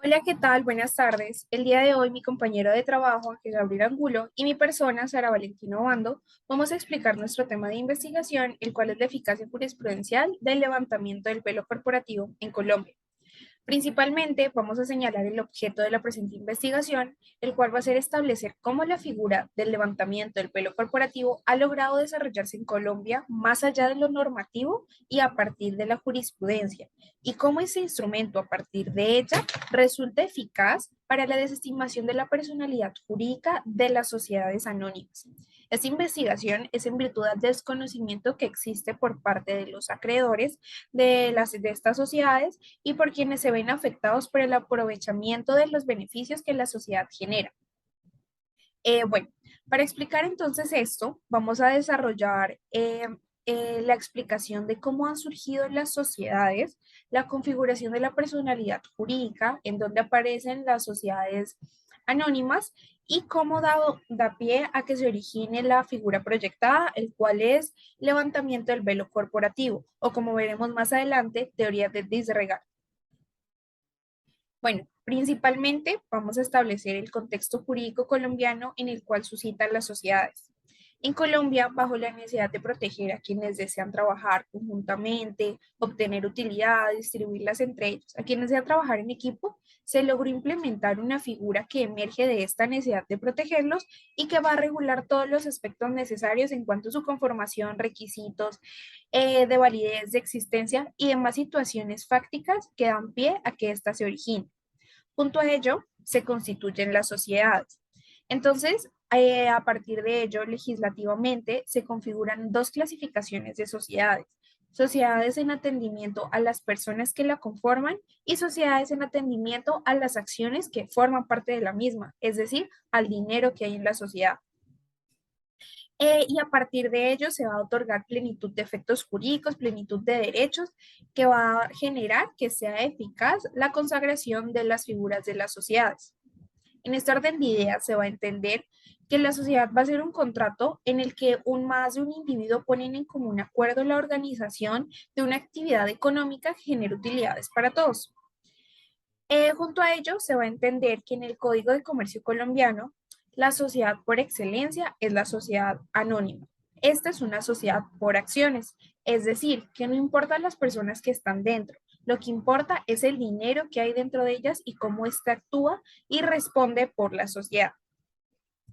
Hola, ¿qué tal? Buenas tardes. El día de hoy mi compañero de trabajo, Ángel Gabriel Angulo, y mi persona, Sara Valentino Bando, vamos a explicar nuestro tema de investigación, el cual es la eficacia jurisprudencial del levantamiento del velo corporativo en Colombia. Principalmente vamos a señalar el objeto de la presente investigación, el cual va a ser establecer cómo la figura del levantamiento del pelo corporativo ha logrado desarrollarse en Colombia más allá de lo normativo y a partir de la jurisprudencia, y cómo ese instrumento a partir de ella resulta eficaz para la desestimación de la personalidad jurídica de las sociedades anónimas. Esta investigación es en virtud del desconocimiento que existe por parte de los acreedores de estas sociedades y por quienes se ven afectados por el aprovechamiento de los beneficios que la sociedad genera. Bueno, para explicar entonces esto, vamos a desarrollar la explicación de cómo han surgido las sociedades, la configuración de la personalidad jurídica, en donde aparecen las sociedades anónimas y cómo da pie a que se origine la figura proyectada, el cual es levantamiento del velo corporativo, o como veremos más adelante, teoría de disregard. Bueno, principalmente vamos a establecer el contexto jurídico colombiano en el cual suscitan las sociedades. En Colombia, bajo la necesidad de proteger a quienes desean trabajar conjuntamente, obtener utilidades, distribuirlas entre ellos, a quienes desean trabajar en equipo, se logró implementar una figura que emerge de esta necesidad de protegerlos y que va a regular todos los aspectos necesarios en cuanto a su conformación, requisitos, de validez, de existencia y demás situaciones fácticas que dan pie a que ésta se origine. Junto a ello, se constituyen las sociedades. Entonces, a partir de ello, legislativamente se configuran dos clasificaciones de sociedades. Sociedades en atendimiento a las personas que la conforman y sociedades en atendimiento a las acciones que forman parte de la misma, es decir, al dinero que hay en la sociedad. Y a partir de ello se va a otorgar plenitud de efectos jurídicos, plenitud de derechos, que va a generar que sea eficaz la consagración de las figuras de las sociedades. En este orden de ideas se va a entender que la sociedad va a ser un contrato en el que más de un individuo ponen en común acuerdo la organización de una actividad económica que genere utilidades para todos. Junto a ello, se va a entender que en el Código de Comercio colombiano, la sociedad por excelencia es la sociedad anónima. Esta es una sociedad por acciones, es decir, que no importan las personas que están dentro, lo que importa es el dinero que hay dentro de ellas y cómo ésta actúa y responde por la sociedad.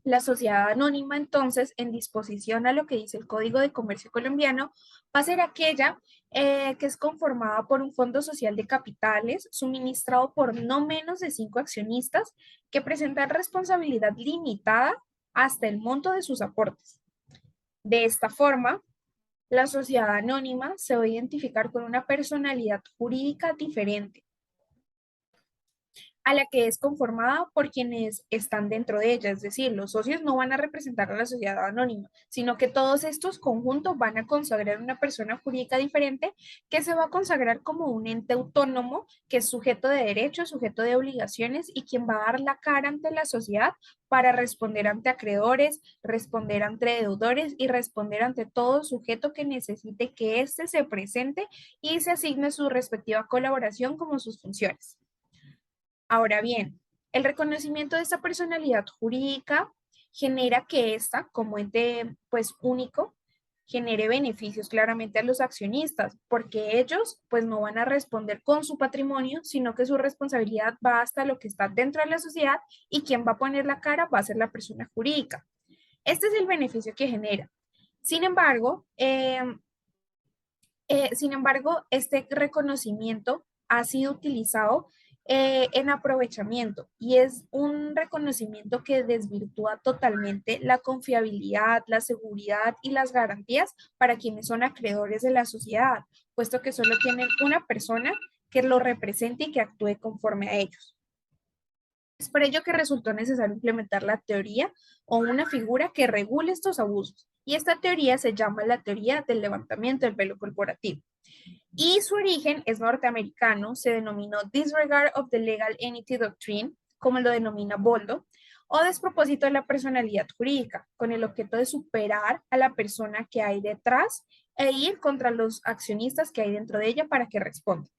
La sociedad anónima, entonces, en disposición a lo que dice el Código de Comercio colombiano, va a ser aquella que es conformada por un fondo social de capitales suministrado por no menos de 5 accionistas que presentan responsabilidad limitada hasta el monto de sus aportes. De esta forma, la sociedad anónima se va a identificar con una personalidad jurídica diferente a la que es conformada por quienes están dentro de ella, es decir, los socios no van a representar a la sociedad anónima, sino que todos estos conjuntos van a consagrar una persona jurídica diferente que se va a consagrar como un ente autónomo que es sujeto de derechos, sujeto de obligaciones y quien va a dar la cara ante la sociedad para responder ante acreedores, responder ante deudores y responder ante todo sujeto que necesite que éste se presente y se asigne su respectiva colaboración como sus funciones. Ahora bien, el reconocimiento de esta personalidad jurídica genera que ésta, como ente pues único, genere beneficios claramente a los accionistas, porque ellos pues no van a responder con su patrimonio, sino que su responsabilidad va hasta lo que está dentro de la sociedad y quien va a poner la cara va a ser la persona jurídica. Este es el beneficio que genera. Sin embargo, este reconocimiento ha sido utilizado en aprovechamiento y es un reconocimiento que desvirtúa totalmente la confiabilidad, la seguridad y las garantías para quienes son acreedores de la sociedad, puesto que solo tienen una persona que lo represente y que actúe conforme a ellos. Es por ello que resultó necesario implementar la teoría o una figura que regule estos abusos. Y esta teoría se llama la teoría del levantamiento del velo corporativo y su origen es norteamericano, se denominó Disregard of the Legal Entity Doctrine, como lo denomina Boldo, o despropósito de la personalidad jurídica, con el objeto de superar a la persona que hay detrás e ir contra los accionistas que hay dentro de ella para que respondan.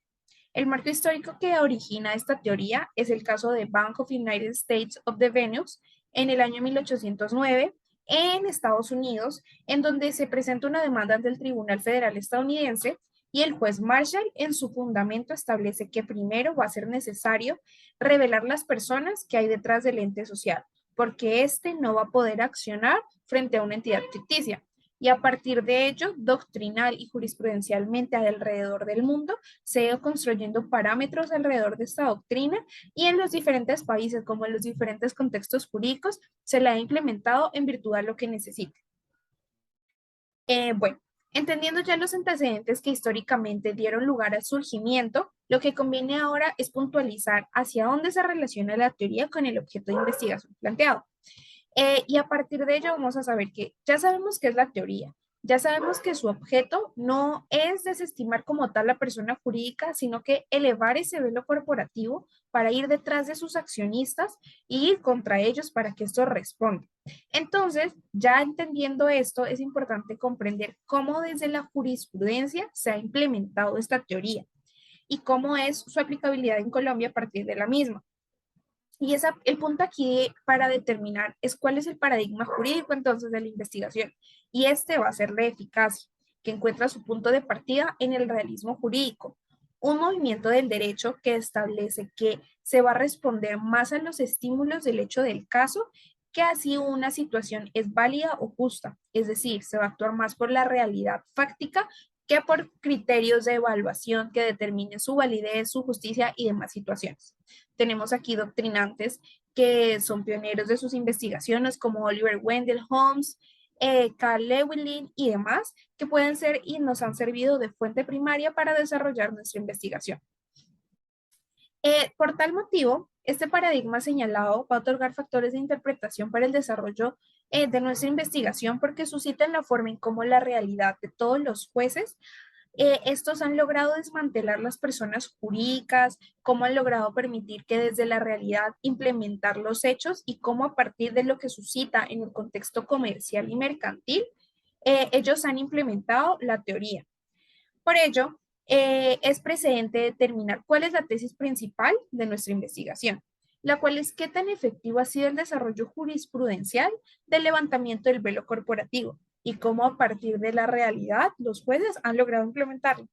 El marco histórico que origina esta teoría es el caso de Bank of United States of the Venus en el año 1809 en Estados Unidos, en donde se presenta una demanda ante el Tribunal Federal estadounidense y el juez Marshall en su fundamento establece que primero va a ser necesario revelar las personas que hay detrás del ente social, porque éste no va a poder accionar frente a una entidad ficticia. Y a partir de ello, doctrinal y jurisprudencialmente alrededor del mundo, se ha ido construyendo parámetros alrededor de esta doctrina y en los diferentes países, como en los diferentes contextos jurídicos, se la ha implementado en virtud de lo que necesite. Bueno, entendiendo ya los antecedentes que históricamente dieron lugar al surgimiento, lo que conviene ahora es puntualizar hacia dónde se relaciona la teoría con el objeto de investigación planteado. Y a partir de ello vamos a saber que ya sabemos qué es la teoría, ya sabemos que su objeto no es desestimar como tal la persona jurídica, sino que elevar ese velo corporativo para ir detrás de sus accionistas y ir contra ellos para que esto responda. Entonces, ya entendiendo esto, es importante comprender cómo desde la jurisprudencia se ha implementado esta teoría y cómo es su aplicabilidad en Colombia a partir de la misma. Y el punto aquí para determinar es cuál es el paradigma jurídico entonces de la investigación. Y este va a ser la eficacia, que encuentra su punto de partida en el realismo jurídico, un movimiento del derecho que establece que se va a responder más a los estímulos del hecho del caso que así una situación es válida o justa. Es decir, se va a actuar más por la realidad fáctica que por criterios de evaluación que determinen su validez, su justicia y demás situaciones. Tenemos aquí doctrinantes que son pioneros de sus investigaciones como Oliver Wendell Holmes, Carl Lewin y demás, que pueden ser y nos han servido de fuente primaria para desarrollar nuestra investigación. Por tal motivo, este paradigma señalado va a otorgar factores de interpretación para el desarrollo de nuestra investigación porque suscitan la forma en cómo la realidad de todos los jueces estos han logrado desmantelar las personas jurídicas, cómo han logrado permitir que desde la realidad implementar los hechos y cómo a partir de lo que suscita en el contexto comercial y mercantil, ellos han implementado la teoría. Por ello, es precedente determinar cuál es la tesis principal de nuestra investigación, la cual es qué tan efectivo ha sido el desarrollo jurisprudencial del levantamiento del velo corporativo y cómo a partir de la realidad los jueces han logrado implementarlo.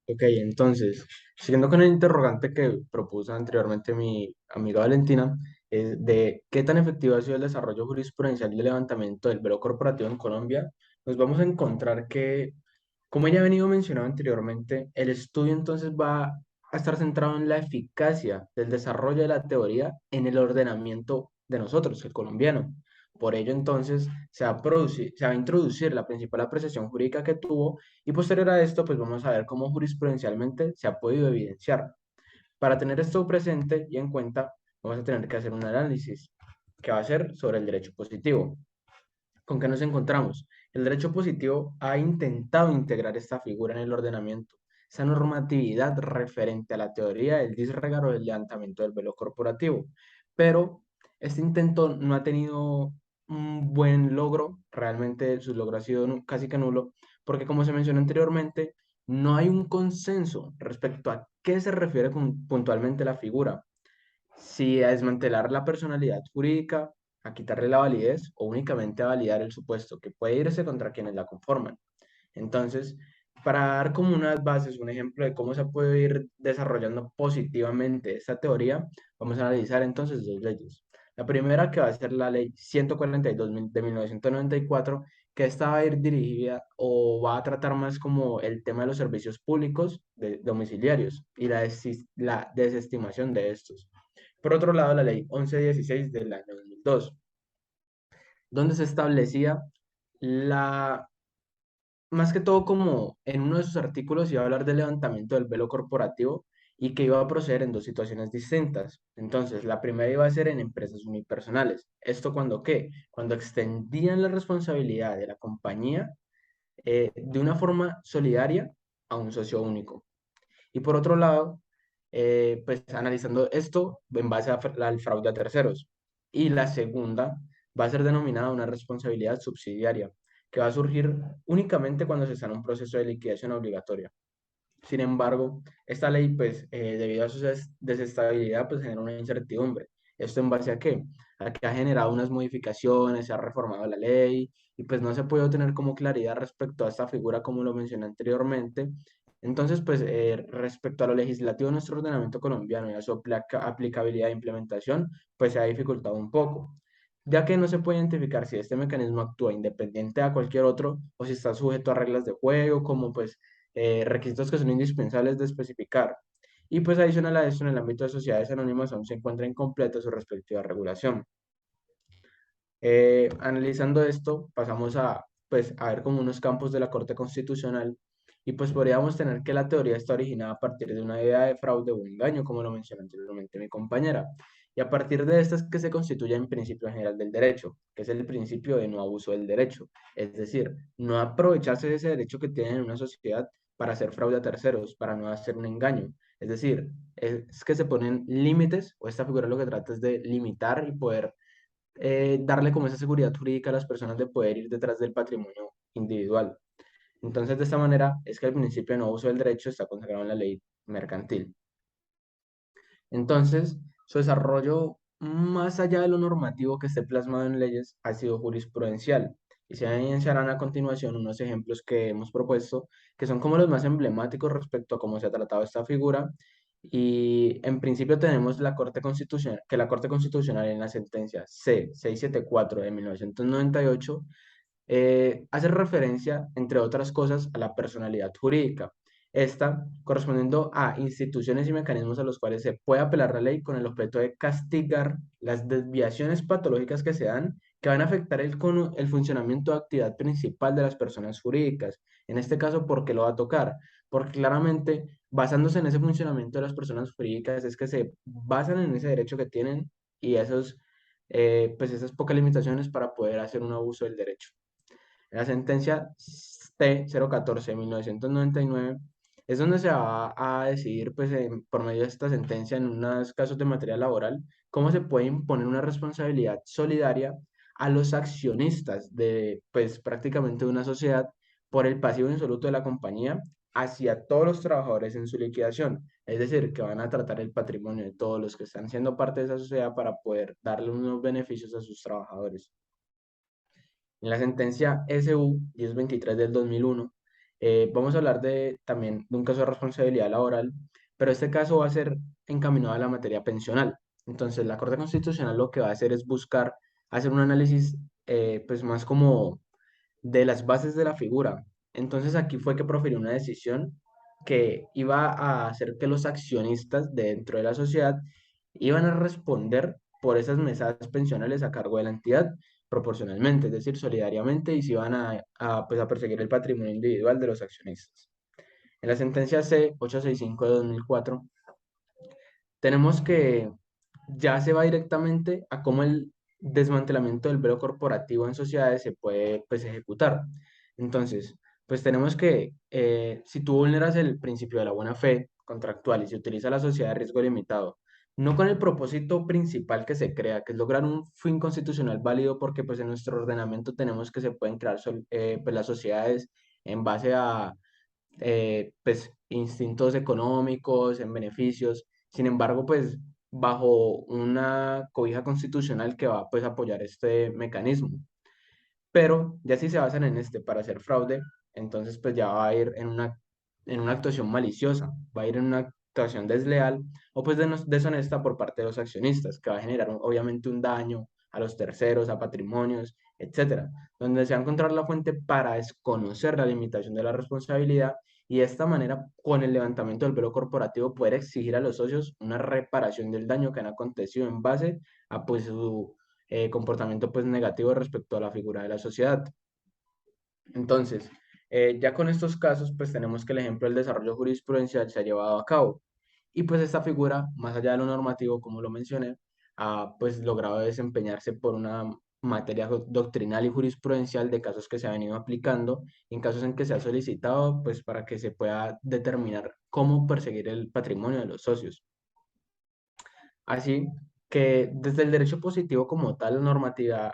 Ok, entonces, siguiendo con el interrogante que propuso anteriormente mi amiga Valentina, de qué tan efectivo ha sido el desarrollo jurisprudencial y el levantamiento del velo corporativo en Colombia, nos vamos a encontrar que, como ya ha venido mencionado anteriormente, el estudio entonces va a estar centrado en la eficacia del desarrollo de la teoría en el ordenamiento de nosotros, el colombiano. Por ello, entonces, se va a introducir la principal apreciación jurídica que tuvo y posterior a esto, pues vamos a ver cómo jurisprudencialmente se ha podido evidenciar. Para tener esto presente y en cuenta, vamos a tener que hacer un análisis que va a ser sobre el derecho positivo. ¿Con qué nos encontramos? El derecho positivo ha intentado integrar esta figura en el ordenamiento, esa normatividad referente a la teoría del disregard o del levantamiento del velo corporativo, pero este intento no ha tenido un buen logro, realmente su logro ha sido casi que nulo, porque como se mencionó anteriormente, no hay un consenso respecto a qué se refiere puntualmente la figura, si a desmantelar la personalidad jurídica, a quitarle la validez o únicamente a validar el supuesto, que puede irse contra quienes la conforman. Entonces, para dar como unas bases, un ejemplo de cómo se puede ir desarrollando positivamente esta teoría, vamos a analizar entonces dos leyes. La primera que va a ser la ley 142 de 1994, que esta va a ir dirigida o va a tratar más como el tema de los servicios públicos domiciliarios y la desestimación de estos. Por otro lado, la ley 1116 del año 2002, donde se establecía la, más que todo como en uno de sus artículos iba a hablar del levantamiento del velo corporativo y que iba a proceder en dos situaciones distintas. Entonces, la primera iba a ser en empresas unipersonales. ¿Esto cuando qué? Cuando extendían la responsabilidad de la compañía de una forma solidaria a un socio único. Y por otro lado, pues analizando esto en base al fraude a terceros. Y la segunda va a ser denominada una responsabilidad subsidiaria, que va a surgir únicamente cuando se está en un proceso de liquidación obligatoria. Sin embargo, esta ley, pues, debido a su desestabilidad, pues genera una incertidumbre. ¿Esto en base a qué? A que ha generado unas modificaciones, se ha reformado la ley y pues no se puede obtener como claridad respecto a esta figura como lo mencioné anteriormente. Entonces, pues, respecto a lo legislativo de nuestro ordenamiento colombiano y a su aplicabilidad e implementación, pues se ha dificultado un poco, ya que no se puede identificar si este mecanismo actúa independiente a cualquier otro o si está sujeto a reglas de juego, como pues requisitos que son indispensables de especificar. Y pues adicional a esto, en el ámbito de sociedades anónimas aún se encuentra incompleta su respectiva regulación. Analizando esto, pasamos a, pues, a ver como unos campos de la Corte Constitucional y pues podríamos tener que la teoría está originada a partir de una idea de fraude o engaño, como lo mencionó anteriormente mi compañera, y a partir de estas que se constituye en principio general del derecho, que es el principio de no abuso del derecho, es decir, no aprovecharse de ese derecho que tienen en una sociedad para hacer fraude a terceros, para no hacer un engaño. Es decir, es que se ponen límites, o esta figura lo que trata es de limitar y poder darle como esa seguridad jurídica a las personas de poder ir detrás del patrimonio individual. Entonces, de esta manera es que el principio de no uso del derecho está consagrado en la ley mercantil. Entonces, su desarrollo, más allá de lo normativo que esté plasmado en leyes, ha sido jurisprudencial. Y se evidenciarán a continuación unos ejemplos que hemos propuesto, que son como los más emblemáticos respecto a cómo se ha tratado esta figura. Y en principio tenemos la Corte Constitucional, que la Corte Constitucional en la sentencia C-674 de 1998 hace referencia, entre otras cosas, a la personalidad jurídica. Esta correspondiendo a instituciones y mecanismos a los cuales se puede apelar la ley con el objeto de castigar las desviaciones patológicas que se dan, que van a afectar el funcionamiento de actividad principal de las personas jurídicas. En este caso, ¿por qué lo va a tocar? Porque claramente, basándose en ese funcionamiento de las personas jurídicas, es que se basan en ese derecho que tienen y pues esas pocas limitaciones para poder hacer un abuso del derecho. La sentencia T-014 de 1999 es donde se va a decidir, pues, por medio de esta sentencia, en unos casos de materia laboral, cómo se puede imponer una responsabilidad solidaria a los accionistas de, pues, prácticamente de una sociedad por el pasivo insoluto de la compañía hacia todos los trabajadores en su liquidación. Es decir, que van a tratar el patrimonio de todos los que están siendo parte de esa sociedad para poder darle unos beneficios a sus trabajadores. En la sentencia SU 1023 del 2001, vamos a hablar también de un caso de responsabilidad laboral, pero este caso va a ser encaminado a la materia pensional. Entonces, la Corte Constitucional lo que va a hacer es buscar hacer un análisis pues más como de las bases de la figura. Entonces, aquí fue que profirió una decisión que iba a hacer que los accionistas dentro de la sociedad iban a responder por esas mesadas pensionales a cargo de la entidad proporcionalmente, es decir, solidariamente, y se iban pues, a perseguir el patrimonio individual de los accionistas. En la sentencia C-865 de 2004, tenemos que ya se va directamente a cómo el desmantelamiento del velo corporativo en sociedades se puede, pues, ejecutar. Entonces, pues tenemos que, si tú vulneras el principio de la buena fe contractual y se utiliza la sociedad de riesgo limitado, no con el propósito principal que se crea, que es lograr un fin constitucional válido, porque pues en nuestro ordenamiento tenemos que se pueden crear pues, las sociedades en base a pues, instintos económicos, en beneficios. Sin embargo, pues bajo una cobija constitucional que va pues a apoyar este mecanismo. Pero ya si se basan en este para hacer fraude, entonces pues ya va a ir en una actuación maliciosa, va a ir en una actuación desleal o pues deshonesta por parte de los accionistas, que va a generar obviamente un daño a los terceros, a patrimonios, etcétera, donde se va a encontrar la fuente para desconocer la limitación de la responsabilidad y de esta manera, con el levantamiento del velo corporativo, poder exigir a los socios una reparación del daño que han acontecido en base a pues su comportamiento pues negativo respecto a la figura de la sociedad. Entonces, ya con estos casos, pues tenemos que el ejemplo del desarrollo jurisprudencial se ha llevado a cabo. Y pues esta figura, más allá de lo normativo, como lo mencioné, ha pues logrado desempeñarse por una materia doctrinal y jurisprudencial de casos que se han venido aplicando, en casos en que se ha solicitado, pues para que se pueda determinar cómo perseguir el patrimonio de los socios. Así que desde el derecho positivo como tal, la normatividad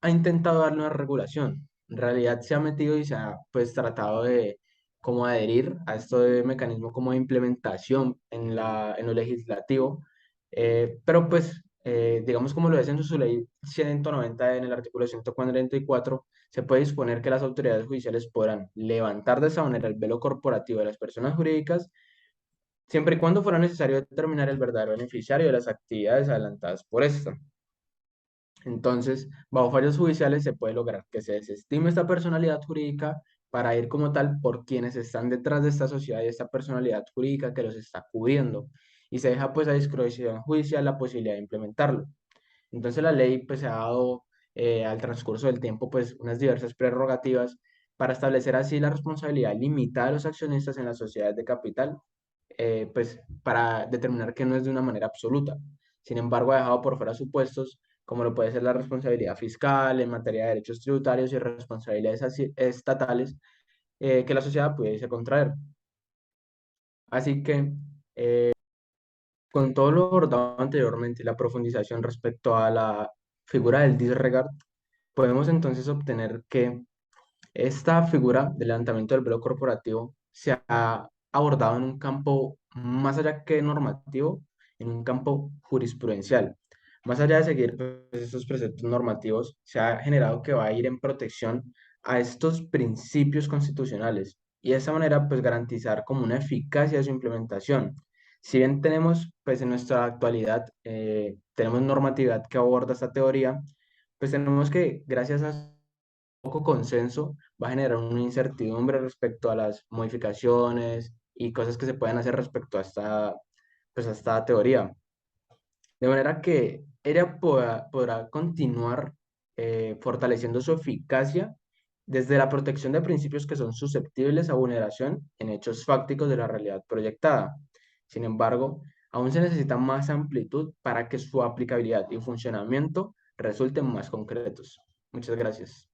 ha intentado darle una regulación, en realidad se ha metido y se ha pues tratado de como adherir a esto de mecanismo como de implementación en lo legislativo, pero pues digamos como lo es en su ley 190 en el artículo 144, se puede disponer que las autoridades judiciales podrán levantar de esa manera el velo corporativo de las personas jurídicas siempre y cuando fuera necesario determinar el verdadero beneficiario de las actividades adelantadas por esta. Entonces, bajo fallos judiciales se puede lograr que se desestime esta personalidad jurídica para ir como tal por quienes están detrás de esta sociedad y esta personalidad jurídica que los está cubriendo. Y se deja pues a discreción judicial la posibilidad de implementarlo. Entonces la ley pues se ha dado al transcurso del tiempo pues unas diversas prerrogativas para establecer así la responsabilidad limitada de los accionistas en las sociedades de capital, pues para determinar que no es de una manera absoluta. Sin embargo, ha dejado por fuera supuestos como lo puede ser la responsabilidad fiscal en materia de derechos tributarios y responsabilidades estatales que la sociedad pudiese contraer. Así que con todo lo abordado anteriormente y la profundización respecto a la figura del disregard, podemos entonces obtener que esta figura del levantamiento del velo corporativo se ha abordado en un campo más allá que normativo, en un campo jurisprudencial. Más allá de seguir pues, estos preceptos normativos, se ha generado que va a ir en protección a estos principios constitucionales y de esa manera pues garantizar como una eficacia de su implementación. Si bien tenemos pues en nuestra actualidad tenemos normatividad que aborda esta teoría, pues tenemos que gracias a poco consenso va a generar una incertidumbre respecto a las modificaciones y cosas que se pueden hacer respecto pues, a esta teoría. De manera que ella podrá continuar fortaleciendo su eficacia desde la protección de principios que son susceptibles a vulneración en hechos fácticos de la realidad proyectada. Sin embargo, aún se necesita más amplitud para que su aplicabilidad y funcionamiento resulten más concretos. Muchas gracias.